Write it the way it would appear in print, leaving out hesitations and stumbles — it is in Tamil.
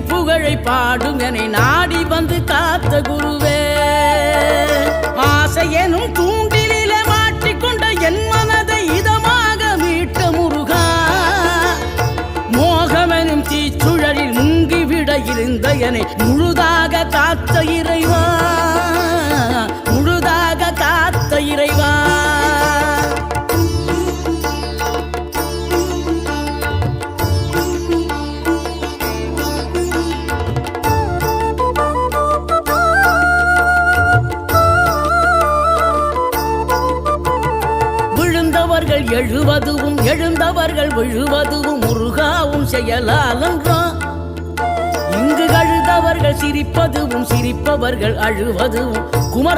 திருப்புகழை பாடும் என்னை நாடி வந்து காத்த குருவே. ஆசை எனும் தூண்டிலே மாட்டிக்கொண்ட என் மனதை இதமாக மீட்ட முருகா. மோகமெனும் தீச்சுழலில் முங்கிவிட இருந்த என்னை முழுதாக காத்த இறைவா, முழுதாக காத்த இறைவா. விழுந்தவர்கள் எழுவதுவும் எழுந்தவர்கள் விழுவதுவும் முருகாவும் செயலாலன்றான். இங்கு அழுதவர்கள் சிரிப்பதுவும் சிரிப்பவர்கள் அழுவதுவும் குமர